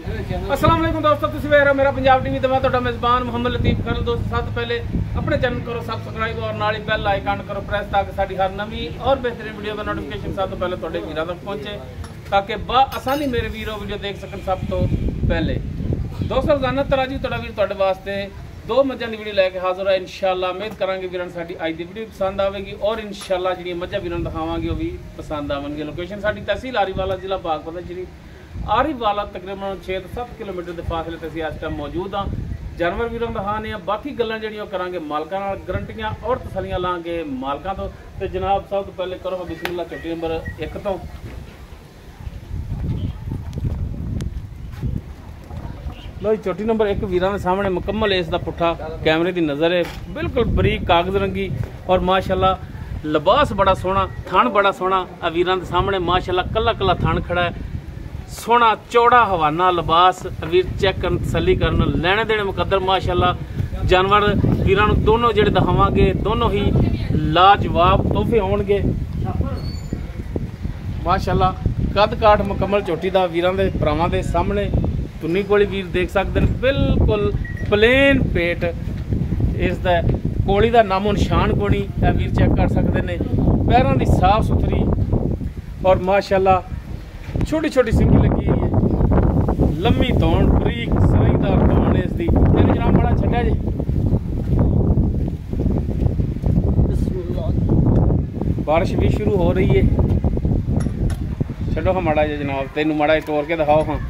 अस्सलाम वालेकुम दोस्तों, तुसीं वेख रहे हो मेरा पंजाब टीवी। तो मैं तुहाडा मेज़बान मोहम्मद लतीफ़ खैर। दोस्तों, सब तो पहले अपने चैनल करो सब्सक्राइब और नाल ही बेल आइकन करो प्रेस, ताकि साडी हर नवी और बेहतरीन वीडियो का नोटिफिकेशन सब तो पहले तुहाडे वीरां तक पहुंचे, ताकि आसानी मेरे वीरों वीडियो देख सकन सब तो पहले। दोस्तों, रोजाना तरह जी तुहाडा वीर तुहाडे वास्ते दो मझां दी वीडियो लैके हाज़र है। इंशाअल्लाह उम्मीद करांगे वीरां साडी अज दी वीडियो पसंद आवेगी और इंशाअल्लाह जिहड़ियां मझां वीरां दिखावांगे वो भी पसंद आवेंगी। लोकेशन साडी तहसील आरीवाला, जिला बागपत शरीफ। आरीवाला तकरीबन 6 ਤੋਂ 7 किलोमीटर के फासले ते असीं इस टाइम मौजूद हाँ। जानवर वीरों दिखाने बाकी गल्लां जिहड़ियां करांगे मालकां नाल, गरंटियां और तसल्लियां लांगे मालकां तो। ते जनाब सब तो पहले करो बिस्मिल्लाह चट्टी नंबर 1 तो। लो जी, चोटी नंबर 1 वीरां दे सामने मुकम्मल इसका पुट्ठा कैमरे की नज़र है, बिल्कुल बरीक कागज रंगी और माशाअल्लाह लिबास बड़ा सोहना, थान बड़ा सोहना। वीरां दे सामने माशाअल्लाह कला कला थान खड़ा है, सोहना चौड़ा हवाना लिबास। वीर चेक कर तसली करन लैने देने मुकद्दर माशाअल्लाह। जानवर वीरां नूं दोनों जिहड़े दिखावांगे दोनों ही लाजवाब तोहफे होणगे माशाअल्लाह। कद काठ मुकम्मल चोटी दा वीरां दे भरावां दे सामने तुन्नी कोली वीर देख सकते हैं, बिल्कुल प्लेन पेट इसका, कोली का नामो निशान को नहीं। वीर चेक कर सकते हैं, पैरों की साफ सुथरी और माशाअल्लाह छोटी छोटी सिंगी लगी हुई है, लम्मी धौन बरीक सरीदार धौन है इसकी। तेरे जनाब बड़ा छड्या जी, बारिश भी शुरू हो रही है। छड्डो हाँ माड़ा जी जनाब, तेनों माड़ा टोर के दिखाओ हाँ।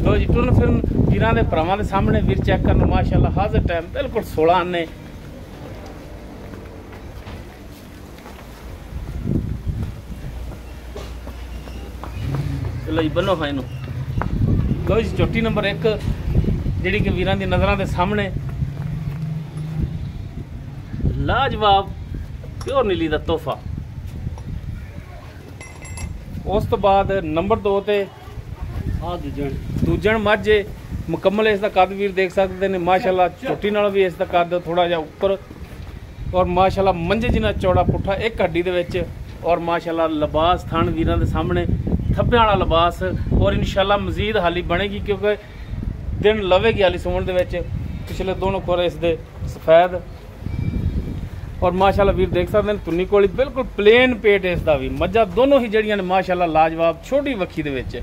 लो जी, टुन फिर वीरां दे भरावां दे सामने वीर चेक करन माशाअल्लाह हाज़र टाइम बिल्कुल 16 आने। चलो जी बनो हाँ इनू। लो जी, चोटी नंबर 1 जिहड़ी कि वीरां दी नज़रां दे सामने लाजवाब प्योर नीली दा तोहफा। उस तो बाद नंबर 2 ते दूजन मझ मुकम्मल इसका कद वीर देख सकते हैं माशाअल्लाह। चोटी नाल भी इसका कद थोड़ा जिहा उपर और माशाअल्लाह मंझे जिन्ना चौड़ा पुट्ठा एक हड्डी दे विच और माशाअल्लाह लिबास थान वीरां दे सामने थप्पे वाला लिबास। और इंशाअल्लाह मजीद हाली बनेगी क्योंकि दिन लवेगी हाली सूण दे विच। पिछले दोनों खोरे इसदे सफेद और माशाअल्लाह वीर देख सकते हैं तुन्नी कोली बिल्कुल प्लेन पेट इसका भी। मझां दोनों ही जड़ियां ने माशाअल्लाह लाजवाब, छोटी वक्खी दे विच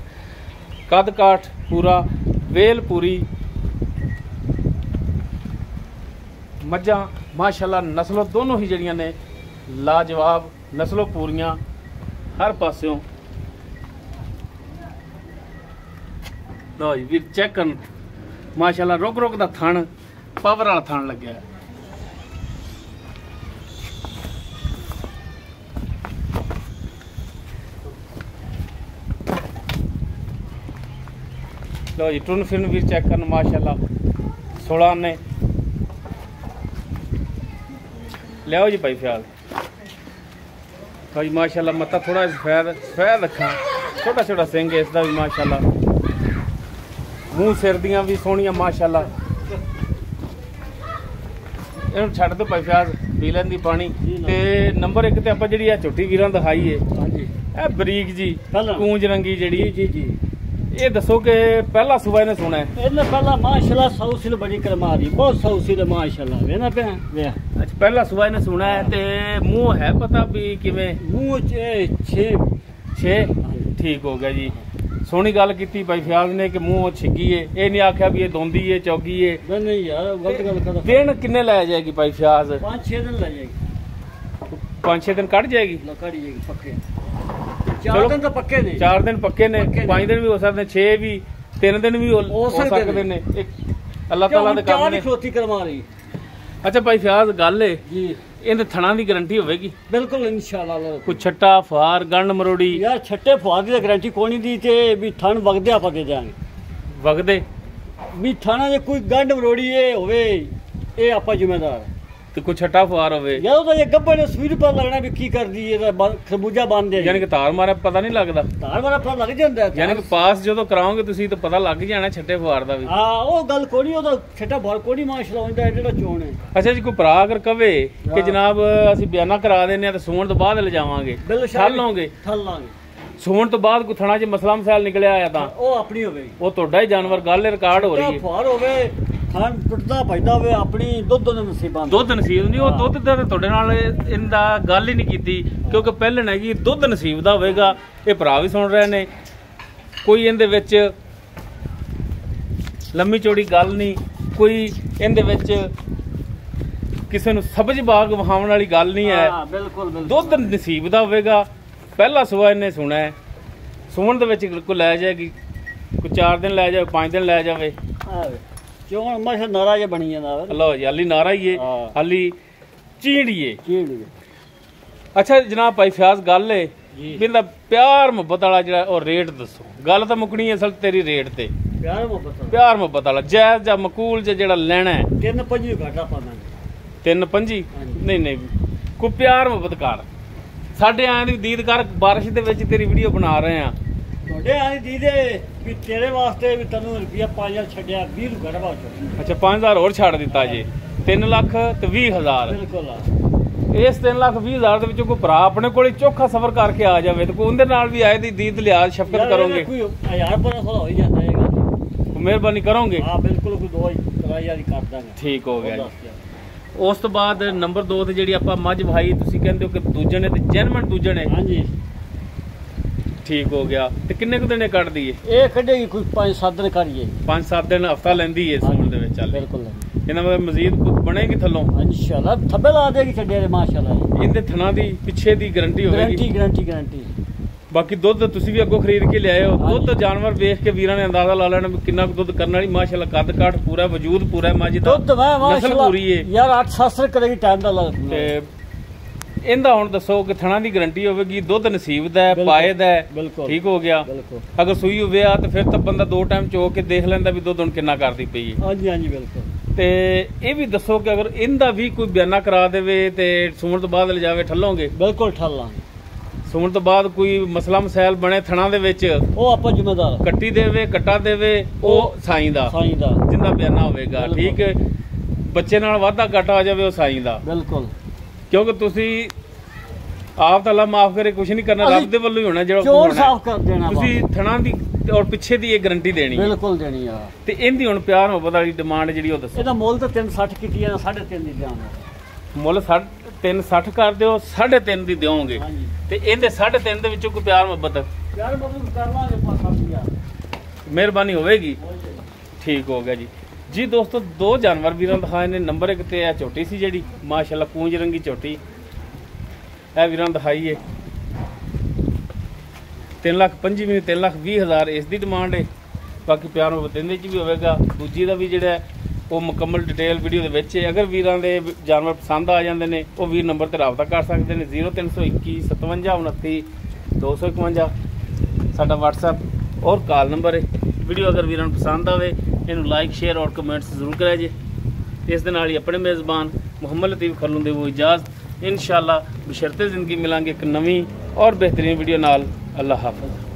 कद काठ पूरा, वेल पूरी। मझां माशाअल्लाह नस्लों दोनों ही जड़ियां ने लाजवाब, नस्लों पूरियां हर पास्यों। लो जी वीर चेक कर माशाअल्लाह, रुक रुक दा थण पावर वाला थण लग्या है। लो जी, टुन फिर वीर चेक करन माशाअल्लाह 16 आने। लियाओ जी भाई ख्याल। भाई माशाअल्लाह मत्था थोड़ा सफेद सफेद अखा, छोटा छोटा सिंह इसका भी माशाअल्लाह। मूँह सिर दियां भी सोहणियां माशाअल्लाह। इहनूं छड्ड दो भाई फ्याज, पी लैंदी पानी। ते नंबर 1 ते आपां जिहड़ी आ झोटी वीरां दिखाई है, ਇਹ बरीक जी कूंज रंगी जी जी जी। ये दसो कि पहला सुबह इन्हें सुना है? इन्हें पहला माशाल्लाह सौ सिल बड़ी करमा दी, बहुत सौ सिल माशाल्लाह। वेना पे वे अच्छा, पहला सुबह इन्हें सुना है। ते मुंह है पता भी किवें? मुंह 6 ठीक हो गया जी। सोहनी गल कीती भाई फ्याज ने कि मुंह छिगी है, ये नहीं आख्या भी ये दोंदी है चौगी है। नहीं यार गलत गल कर। दिन किन्ने लै जाएगी भाई फ्याज? 5-6 दिन लै जाएगी। 5-6 दिन कट जाएगी? कट जाएगी पक्के। 4 दिन तो पक्के ने, 4 दिन पक्के ने, 5 दिन भी हो सकते, 6 भी, 3 दिन भी हो सकते ने। अल्लाह ताला दे काम ने खेती करवा रही। अच्छा भाई फ्याज गल है जी, इन्हें थणा की गारंटी होगी? बिल्कुल इंशाअल्लाह। कुछ छट्टा फार गंड मरोड़ी? यार छट्टे फार की गारंटी कोनी दी ते भी थण वगदे आप दे जाएंगे। वगदे भी थाना जे कोई गंड मरोड़ी ये होवे, ये आपा जिम्मेदार। ਤੇ ਕੋਈ ਛੱਟਾ ਫੁਆਰ ਹੋਵੇ ਯਾਰ ਉਹ ਤਾਂ ਇਹ ਗੱਬੜ ਨੇ ਸਵੀਰ ਪਰ ਲੱਗਣਾ ਵੀ ਕੀ ਕਰਦੀ ਹੈ ਤਾਂ ਖਰਬੂਜਾ ਬੰਦੇ ਯਾਨੀ ਕਿ ਤਾਰ ਮਾਰਿਆ ਪਤਾ ਨਹੀਂ ਲੱਗਦਾ ਧਾਰ ਵਾਲਾ ਪਤਾ ਲੱਗ ਜਾਂਦਾ ਯਾਨੀ ਕਿ ਪਾਸ ਜਦੋਂ ਕਰਾਓਗੇ ਤੁਸੀਂ ਤਾਂ ਪਤਾ ਲੱਗ ਜਾਣਾ ਛੱਟੇ ਫੁਆਰ ਦਾ ਵੀ ਹਾਂ ਉਹ ਗੱਲ ਕੋਈ ਨਹੀਂ ਉਹਦਾ ਛੱਟਾ ਬਾਰ ਕੋਈ ਨਹੀਂ ਮਾਸ਼ਾਅੱਲਾ ਹੁੰਦਾ ਜਿਹੜਾ ਚੋਣ ਹੈ ਅੱਛਾ ਜੀ ਕੋਈ ਭਰਾ ਅਗਰ ਕਵੇ ਕਿ ਜਨਾਬ ਅਸੀਂ ਬਿਆਨਾ ਕਰਾ ਦਿੰਦੇ ਆ ਤੇ ਸੂਣ ਤੋਂ ਬਾਅਦ ਲਿਜਾਵਾਂਗੇ ਠੱਲ ਲਓਗੇ ਠੱਲ ਲਾਂਗੇ ਸੂਣ ਤੋਂ ਬਾਅਦ ਕੋਈ ਥਣਾ 'ਚ ਮਸਲਾ ਮਸਾਇਲ ਨਿਕਲਿਆ ਆਇਆ ਤਾਂ ਉਹ ਆਪਣੀ ਹੋਵੇ ਉਹ ਤੁਹਾਡਾ ਹੀ ਜਾਨਵਰ ਗੱਲ ਰਿਕਾਰਡ ਹੋ ਰਹੀ ਹੈ ਫੁਆਰ ਹੋਵੇ ਖਾਣ ਟੁੱਟਦਾ ਪੈਦਾ ਹੋਵੇ ਆਪਣੀ ਦੁੱਧ ਦੇ ਨਸੀਬਾਂ ਦੁੱਧ ਨਸੀਬ ਨਹੀਂ ਉਹ ਦੁੱਧ ਦਾ ਤਾਂ ਤੁਹਾਡੇ ਨਾਲ ਇਹਦਾ ਗੱਲ ਹੀ ਨਹੀਂ ਕੀਤੀ ਕਿਉਂਕਿ ਪਹਿਲਣ ਹੈਗੀ ਦੁੱਧ ਨਸੀਬ ਦਾ ਹੋਵੇਗਾ ਇਹ ਭਰਾ ਵੀ ਸੁਣ ਰਹੇ ਨੇ ਕੋਈ ਇਹਦੇ ਵਿੱਚ ਲੰਮੀ ਚੌੜੀ ਗੱਲ ਨਹੀਂ ਕੋਈ ਇਹਦੇ ਵਿੱਚ ਕਿਸੇ ਨੂੰ ਸਬਜ਼ ਬਾਗ ਵਹਾਉਣ ਵਾਲੀ ਗੱਲ ਨਹੀਂ ਹੈ ਹਾਂ ਬਿਲਕੁਲ ਦੁੱਧ ਨਸੀਬ ਦਾ ਹੋਵੇਗਾ ਪਹਿਲਾ ਸੁਆ ਇਹਨੇ ਸੁਣਾ ਹੈ ਸੁਣਨ ਦੇ ਵਿੱਚ ਕੋਈ ਲੈ ਜਾਏਗੀ ਕੋਈ 4 ਦਿਨ ਲੈ ਜਾਵੇ 5 ਦਿਨ ਲੈ ਜਾਵੇ ਕਿਉਂ ਮਾਸ਼ਾ ਨਾਰਾ ਜਿਹਾ ਬਣੀ ਜਾਂਦਾ ਲਓ ਜੀ ਹਾਲੀ ਨਾਰਾ ਹੀ ਏ ਹਾਲੀ ਚੀੜੀਏ ਚੀੜੀਏ ਅੱਛਾ ਜਨਾਬ ਭਾਈ ਫਿਆਜ਼ ਗੱਲ ਏ ਵੀ ਇਹਦਾ ਪਿਆਰ ਮੁਹੱਬਤ ਵਾਲਾ ਜਿਹੜਾ ਉਹ ਰੇਟ ਦੱਸੋ ਗੱਲ ਤਾਂ ਮੁੱਕਣੀ ਹੈ ਅਸਲ ਤੇਰੀ ਰੇਟ ਤੇ ਪਿਆਰ ਮੁਹੱਬਤ ਵਾਲਾ ਜਾਇਜ਼ ਜਾਂ ਮਕੂਲ ਜਿਹੜਾ ਲੈਣਾ ਹੈ 3-5 ਘਾਟਾ ਪਾਵਾਂਗੇ 3-5 ਨਹੀਂ ਕੋਈ ਪਿਆਰ ਮੁਹੱਬਤ ਕਰ ਸਾਡੇ ਆਂ ਦੀ ਦੀਦ ਕਰ ਬਾਰਿਸ਼ ਦੇ ਵਿੱਚ ਤੇਰੀ ਵੀਡੀਓ ਬਣਾ ਰਹੇ ਆ ਤੁਹਾਡੇ ਆਂ ਦੀ ਦੀਦੇ ਵੀ ਤੇਰੇ ਵਾਸਤੇ ਵੀ ਤੈਨੂੰ ਰੁਪਿਆ 5000 ਛੱਡਿਆ 20 ਘੜ ਬਾਅਦ ਅੱਛਾ 5000 ਹੋਰ ਛੱਡ ਦਿੱਤਾ ਜੀ 3 ਲੱਖ ਤੇ 20000 ਬਿਲਕੁਲ ਇਸ 3 ਲੱਖ 20,000 ਦੇ ਵਿੱਚੋਂ ਕੋਈ ਭਰਾ ਆਪਣੇ ਕੋਲ ਚੋਖਾ ਸਫਰ ਕਰਕੇ ਆ ਜਾਵੇ ਤੇ ਕੋਈ ਉਹਦੇ ਨਾਲ ਵੀ ਆਏ ਦੀ ਦੀਦ ਲਿਆਜ਼ ਸ਼ਫਕਤ ਕਰੋਗੇ ਕੋਈ 1000 ਹੋ ਹੀ ਜਾਂਦਾ ਹੈਗਾ ਮਿਹਰਬਾਨੀ ਕਰੋਗੇ ਹਾਂ ਬਿਲਕੁਲ ਕੋਈ 2000 ਹੀ ਕਰ ਦਾਂਗੇ ਠੀਕ ਹੋ ਗਿਆ ਜੀ ਉਸ ਤੋਂ ਬਾਅਦ ਨੰਬਰ 2 ਤੇ ਜਿਹੜੀ ਆਪਾਂ ਮੱਝ ਵਹਾਈ ਤੁਸੀਂ ਕਹਿੰਦੇ ਹੋ ਕਿ ਦੂਜੇ ਨੇ ਤੇ ਜੈਨੂਇਨ ਦੂਜੇ ਨੇ ਹਾਂਜੀ ਠੀਕ ਹੋ ਗਿਆ ਤੇ ਕਿੰਨੇ ਕੁ ਦਿਨੇ ਕੱਢਦੀ ਏ ਇਹ ਕੱਢੇਗੀ ਕੋਈ 5-7 ਦਿਨ ਕਰੀਏ 5-7 ਦਿਨ ਹਫਤਾ ਲੈਂਦੀ ਏ ਸੂਣ ਦੇ ਵਿੱਚ ਚੱਲ ਬਿਲਕੁਲ ਇਹਨਾਂ ਦਾ ਮਜ਼ੀਦ ਬਣੇਗੀ ਥੱਲੋਂ ਇਨਸ਼ਾਅੱਲਾ ਥੱਬੇ ਲਾ ਦੇਗੀ ਛੱਡੇ ਦੇ ਮਾਸ਼ਾਅੱਲਾ ਇਹਦੇ ਥਣਾ ਦੀ ਪਿੱਛੇ ਦੀ ਗਾਰੰਟੀ ਹੋਵੇਗੀ ਗਾਰੰਟੀ ਬਾਕੀ ਦੁੱਧ ਤੁਸੀਂ ਵੀ ਅੱਗੋਂ ਖਰੀਦ ਕੇ ਲਿਆਏ ਹੋ ਦੁੱਧ ਜਾਨਵਰ ਵੇਖ ਕੇ ਵੀਰਾਂ ਨੇ ਅੰਦਾਜ਼ਾ ਲਾ ਲੈਣਾ ਕਿੰਨਾ ਕੁ ਦੁੱਧ ਕਰਨ ਵਾਲੀ ਮਾਸ਼ਾਅੱਲਾ ਕੱਦ ਕਾਠ ਪੂਰਾ ਵਜੂਦ ਪੂਰਾ ਮੱਝ ਦਾ ਦੁੱਧ ਮੈਂ ਮਾਸ਼ਾਅੱਲਾ ਪੂਰੀ ਏ ਯਾਰ 8-7 ਕਰੇਗੀ ਟਾਈਮ ਦਾ ਲੱਗ ਤੇ ਇਹਦਾ ਹੁਣ ਦੱਸੋ ਕਿ ਥਣਾ ਦੀ ਗਾਰੰਟੀ ਹੋਵੇਗੀ ਦੁੱਧ ਨਸੀਬ ਦਾ ਹੈ ਪਾਏ ਦਾ ਹੈ ਠੀਕ ਹੋ ਗਿਆ ਅਗਰ ਸੂਈ ਹੋਵੇ ਆ ਤੇ ਫਿਰ ਤਾਂ ਬੰਦਾ 2 ਟਾਈਮ ਚੋ ਕੇ ਦੇਖ ਲੈਂਦਾ ਵੀ ਦੁੱਧ ਹੁਣ ਕਿੰਨਾ ਕਰਦੀ ਪਈ ਹੈ ਹਾਂਜੀ ਬਿਲਕੁਲ ਤੇ ਇਹ ਵੀ ਦੱਸੋ ਕਿ ਅਗਰ ਇਹਦਾ ਵੀ ਕੋਈ ਬਿਆਨਾ ਕਰਾ ਦੇਵੇ ਤੇ ਸੂਣ ਤੋਂ ਬਾਅਦ ਲਿਜਾਵੇ ਠੱਲੋਗੇ ਬਿਲਕੁਲ ਠੱਲਾਂਗੇ ਸੂਣ ਤੋਂ ਬਾਅਦ ਕੋਈ ਮਸਲਾ ਮਸਾਇਲ ਬਣੇ ਥਣਾ ਦੇ ਵਿੱਚ ਉਹ ਆਪਾਂ ਜ਼ਿੰਮੇਦਾਰ ਕੱਟੀ ਦੇਵੇ ਕੱਟਾ ਦੇਵੇ ਉਹ ਸਾਈਂ ਦਾ ਜਿੰਦਾ ਬਿਆਨਾ ਹੋਵੇਗਾ ਠੀਕ ਹੈ ਬੱਚੇ ਨਾਲ ਵਾਧਾ ਘਾਟਾ ਆ ਜਾਵੇ ਉਹ ਸਾਈਂ ਦਾ ਬਿਲਕੁਲ ਕਿਉਂਕਿ ਤੁਸੀਂ ਆਪ ਤਾਂ ਅੱਲਾ ਮਾਫ ਕਰੇ ਕੁਝ ਨਹੀਂ ਕਰਨਾ ਰੱਬ ਦੇ ਵੱਲੋਂ ਹੀ ਹੋਣਾ ਜਿਹੜਾ ਚੋਰ ਸਾਫ਼ ਕਰ ਦੇਣਾ ਤੁਸੀਂ ਥਣਾ ਦੀ ਔਰ ਪਿੱਛੇ ਦੀ ਇਹ ਗਾਰੰਟੀ ਦੇਣੀ ਹੈ ਬਿਲਕੁਲ ਦੇਣੀ ਆ ਤੇ ਇਹਦੀ ਹੁਣ ਪਿਆਰ ਮੁਹੱਬਤ ਵਾਲੀ ਡਿਮਾਂਡ ਜਿਹੜੀ ਉਹ ਦੱਸੋ ਇਹਦਾ ਮੁੱਲ ਤਾਂ 360 ਕੀਤੀ ਹੈ 3.5 ਦੀ ਦਿਆਂਗੇ ਮੁੱਲ 360 ਕਰ ਦਿਓ 3.5 ਦੀ ਦਿਓਗੇ ਤੇ ਇਹਦੇ 3.5 ਦੇ ਵਿੱਚੋਂ ਕੋਈ ਪਿਆਰ ਮੁਹੱਬਤ ਕਰ ਲਾਂਗੇ 5-7,000 ਮਿਹਰਬਾਨੀ ਹੋਵੇਗੀ ਠੀਕ ਹੋ ਗਿਆ ਜੀ ਦੋਸਤੋ 2 ਜਾਨਵਰ ਵੀਰਾਂ ਦਿਖਾਏ ਨੇ ਨੰਬਰ 1 ਤੇ ਇਹ ਝੋਟੀ ਸੀ ਜਿਹੜੀ ਮਾਸ਼ਾਅੱਲਾ ਪੂੰਜ ਰੰਗੀ ਝੋਟੀ ਇਹ ਵੀਰਾਂ ਦਿਖਾਈ ਏ 3,25,000 3,20,000 ਇਸ ਦੀ ਡਿਮਾਂਡ ਹੈ ਬਾਕੀ ਪਿਆਰ ਮੁਹੱਬਤ ਇਹਦੇ ਵਿੱਚ ਵੀ ਹੋਵੇਗਾ ਦੂਜੀ ਦਾ ਵੀ ਜਿਹੜਾ ਉਹ ਮੁਕੰਮਲ ਡਿਟੇਲ ਵੀਡੀਓ ਦੇ ਵਿੱਚ ਹੈ ਅਗਰ ਵੀਰਾਂ ਦੇ ਜਾਨਵਰ ਪਸੰਦ ਆ ਜਾਂਦੇ ਨੇ ਉਹ ਵੀਰ ਨੰਬਰ ਤੇ ਰਾਬਤਾ ਕਰ ਸਕਦੇ ਨੇ 0321 57 29 251 ਸਾਡਾ WhatsApp ਔਰ ਕਾਲ ਨੰਬਰ ਹੈ ਵੀਡੀਓ ਅਗਰ ਵੀਰਾਂ ਨੂੰ ਪਸੰਦ ਆਵੇ ਇਹਨੂੰ ਲਾਈਕ ਸ਼ੇਅਰ ਔਰ ਕਮੈਂਟਸ ਜ਼ਰੂਰ ਕਰਿਆ ਜੇ ਇਸ ਦੇ ਨਾਲ ਹੀ ਆਪਣੇ ਮੇਜ਼ਬਾਨ ਮੁਹੰਮਦ ਲਤੀਫ ਖਲੂੰ ਦੇ ਉਹ ਇਜਾਜ਼ਤ इंशाअल्लाह बशर्ते ज़िंदगी मिलांगे एक नवी और बेहतरीन वीडियो नाल अल्लाह हाफ़िज़।